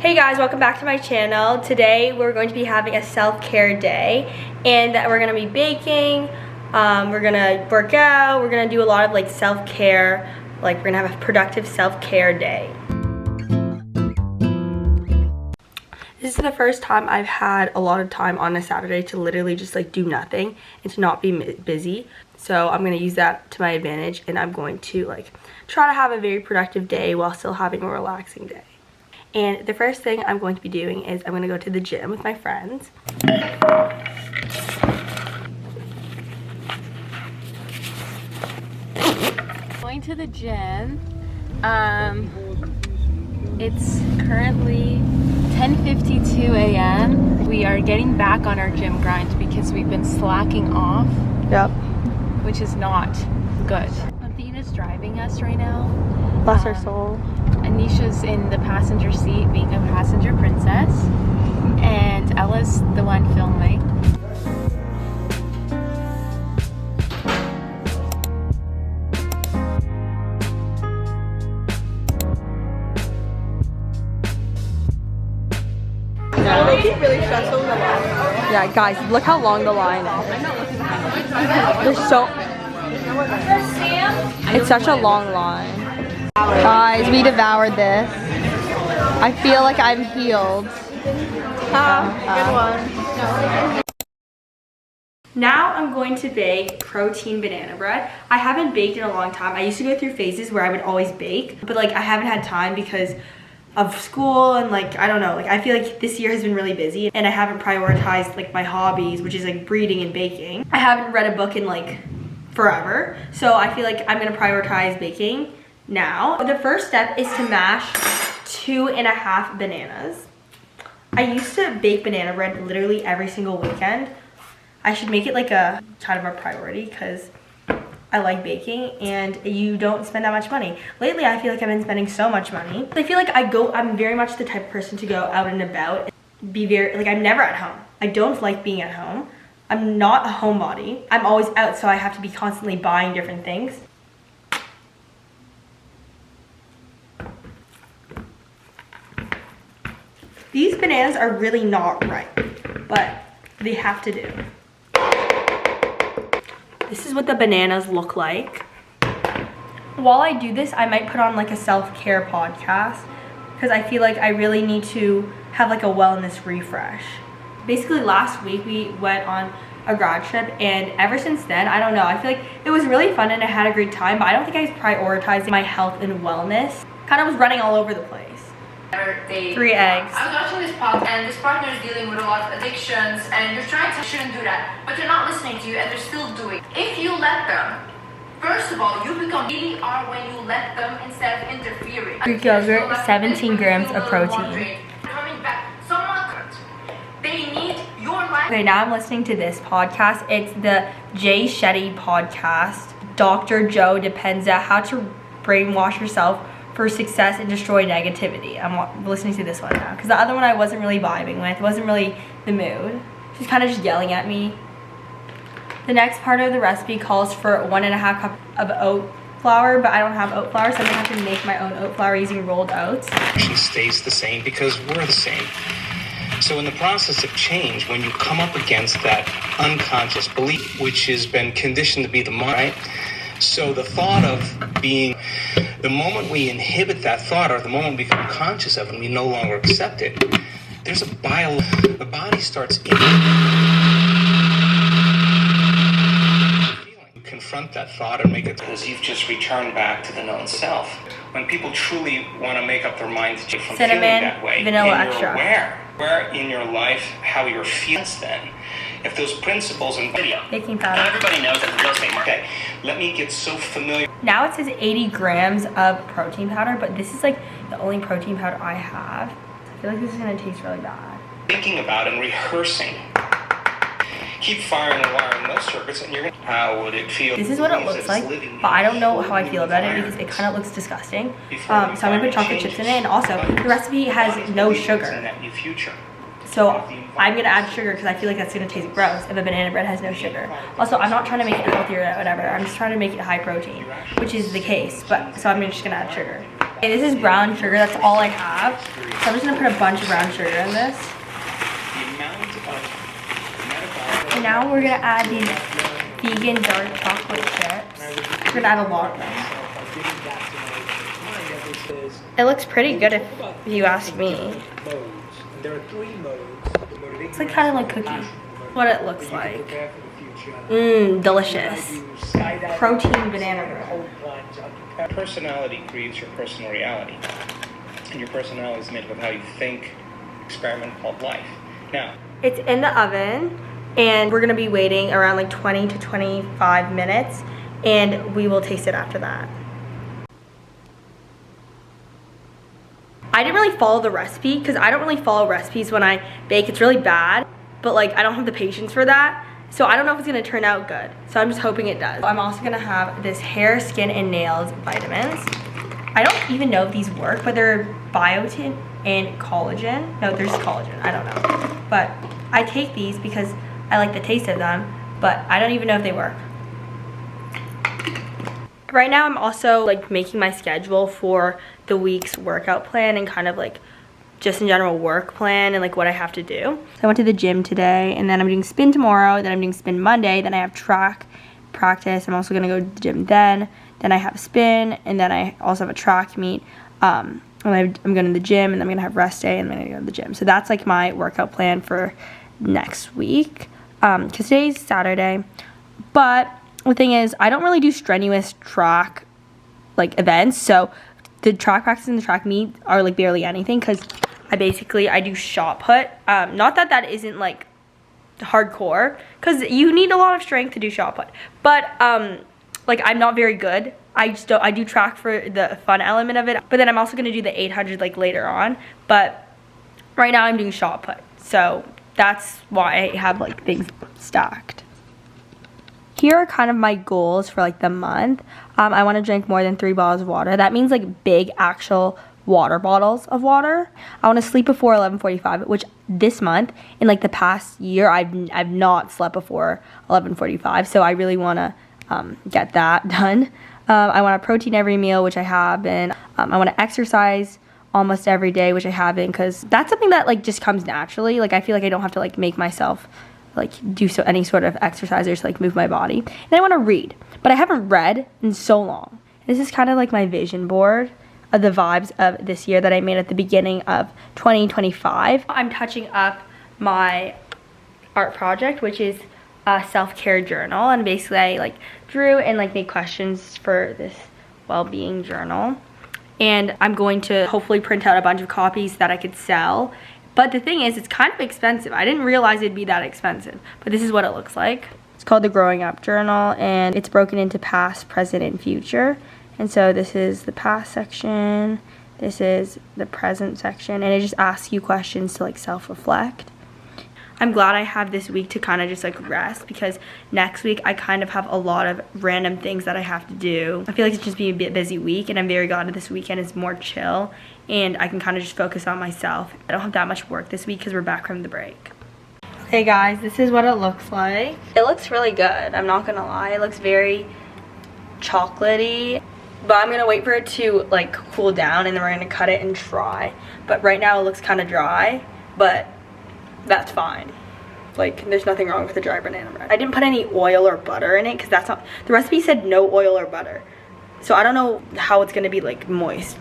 Hey guys, welcome back to my channel. Today we're going to be having a self-care day, and we're gonna be baking, we're gonna work out, we're gonna do a lot of like self-care, like we're gonna have a productive self-care day. This is the first time I've had a lot of time on a Saturday to literally just like do nothing and to not be busy. So I'm gonna use that to my advantage, and I'm going to like try to have a very productive day while still having a relaxing day. And the first thing I'm going to be doing is I'm going to go to the gym with my friends. Going to the gym. It's currently 10:52 a.m. We are getting back on our gym grind because we've been slacking off. Yep. Which is not good. Athena's driving us right now. Bless her soul. Anisha's in the passenger seat being a passenger princess, and Ella's the one filming. Really stressful in the line. Yeah, guys, look how long the line is. There's so... It's such a long line. Guys, we devoured this. I feel like I'm healed. Good one. Now I'm going to bake protein banana bread. I haven't baked in a long time. I used to go through phases where I would always bake, but like I haven't had time because of school and like I don't know, like I feel like this year has been really busy and I haven't prioritized like my hobbies, which is like breeding and baking. I haven't read a book in like forever, so I feel like I'm gonna prioritize baking now. The first step is to mash 2.5 bananas. I used to bake banana bread literally every single weekend. I should make it like a kind of a priority because I like baking and you don't spend that much money. Lately, I feel like I've been spending so much money. I feel like I'm very much the type of person to go out and about and be very, like I'm never at home. I don't like being at home. I'm not a homebody. I'm always out, so I have to be constantly buying different things. These bananas are really not ripe, but they have to do. This is what the bananas look like. While I do this, I might put on like a self-care podcast because I feel like I really need to have like a wellness refresh. Basically last week we went on a grad trip, and ever since then, I don't know, I feel like it was really fun and I had a great time, but I don't think I was prioritizing my health and wellness. Kind of was running all over the place. 3 eggs. I was watching this podcast, and this partner is dealing with a lot of addictions, and you're trying to shouldn't do that, but they're not listening to you, and they're still doing it. If you let them, first of all, you become really are when you let them instead of interfering. Greek yogurt, 17 grams of protein. Coming back, somewhat. They need your life. Okay, now I'm listening to this podcast. It's the Jay Shetty podcast. Dr. Joe Dispenza, How to Brainwash Yourself for Success and Destroy Negativity. I'm listening to this one now because the other one I wasn't really vibing with. It wasn't really the mood. She's kind of just yelling at me. The next part of the recipe calls for 1.5 cups of oat flour, but I don't have oat flour, so I'm gonna have to make my own oat flour using rolled oats. She stays the same because we're the same. So in the process of change, when you come up against that unconscious belief, which has been conditioned to be the mind, right? So the thought of being, the moment we inhibit that thought, or the moment we become conscious of it and we no longer accept it, there's the body starts feeling. You confront that thought and make it, because you've just returned back to the known self. When people truly want to make up their minds from feeling that way, vanilla and you're extra. Where in your life, how you're feeling then, if those principles and Baking powder. everybody knows that the real estate market. Let me get so familiar. Now it says 80 grams of protein powder, but this is like the only protein powder I have. I feel like this is gonna taste really bad. Thinking about and rehearsing. Keep firing and wiring those circuits, and you're gonna. How would it feel? This is what it looks like, but I don't know how I feel about it because it kind of looks disgusting. So I'm gonna put chocolate chips in it, and also the recipe has no sugar. So I'm gonna add sugar because I feel like that's gonna taste gross if a banana bread has no sugar. Also, I'm not trying to make it healthier or whatever. I'm just trying to make it high protein, which is the case. But so I'm just gonna add sugar. Okay, this is brown sugar, that's all I have. So I'm just gonna put a bunch of brown sugar in this. And now we're gonna add these vegan dark chocolate chips. We're gonna add a lot of them. It looks pretty good if you ask me. It's like kind of like cookie. What it looks like. Mmm, delicious. Protein banana bread. Personality creates your personal reality. And your personality is made up of how you think, experiment called life. Now, it's in the oven and we're gonna be waiting around like 20 to 25 minutes and we will taste it after that. I didn't really follow the recipe because I don't really follow recipes when I bake. It's really bad, but like I don't have the patience for that. So I don't know if it's gonna turn out good. So I'm just hoping it does. I'm also gonna have this hair, skin, and nails vitamins. I don't even know if these work, but they're biotin and collagen. No, there's collagen, I don't know. But I take these because I like the taste of them, but I don't even know if they work. Right now I'm also like making my schedule for the week's workout plan and kind of like just in general work plan and like what I have to do. So I went to the gym today and then I'm doing spin tomorrow, then I'm doing spin Monday, then I have track practice. I'm also gonna go to the gym then I have spin, and then I also have a track meet. I'm going to the gym, and then I'm gonna have rest day, and then I'm gonna go to the gym. So that's like my workout plan for next week. Because today's Saturday, but the thing is, I don't really do strenuous track like events. So the track practice and the track meet are like barely anything because I do shot put. Not that that isn't like hardcore, because you need a lot of strength to do shot put, but like I'm not very good. I do track for the fun element of it, but then I'm also gonna do the 800 like later on. But right now I'm doing shot put, so that's why I have like things stacked. Here are kind of my goals for like the month. I want to drink more than 3 bottles of water. That means like big actual water bottles of water. I want to sleep before 11:45, which this month in like the past year I've not slept before 11:45, so I really want to get that done. I want a protein every meal, which I have been. I want to exercise almost every day, which I haven't, because that's something that like just comes naturally. Like I feel like I don't have to like make myself like do any sort of exercise or just like move my body. And I want to read, but I haven't read in so long. This is kind of like my vision board of the vibes of this year that I made at the beginning of 2025. I'm touching up my art project, which is a self-care journal, and basically I like drew and like made questions for this well-being journal, and I'm going to hopefully print out a bunch of copies that I could sell. But the thing is, it's kind of expensive. I didn't realize it'd be that expensive, but this is what it looks like. It's called the Growing Up Journal, and it's broken into past, present, and future. And so this is the past section, this is the present section, and it just asks you questions to like self-reflect. I'm glad I have this week to kind of just like rest, because next week I kind of have a lot of random things that I have to do. I feel like it's just been a bit busy week, and I'm very glad that this weekend is more chill and I can kind of just focus on myself. I don't have that much work this week because we're back from the break. Hey guys, this is what it looks like. It looks really good, I'm not gonna lie. It looks very chocolatey, but I'm gonna wait for it to like cool down and then we're gonna cut it and try. But right now it looks kind of dry, but that's fine. Like there's nothing wrong with the dry banana bread. I didn't put any oil or butter in it because that's not, the recipe said no oil or butter. So I don't know how it's gonna be like moist.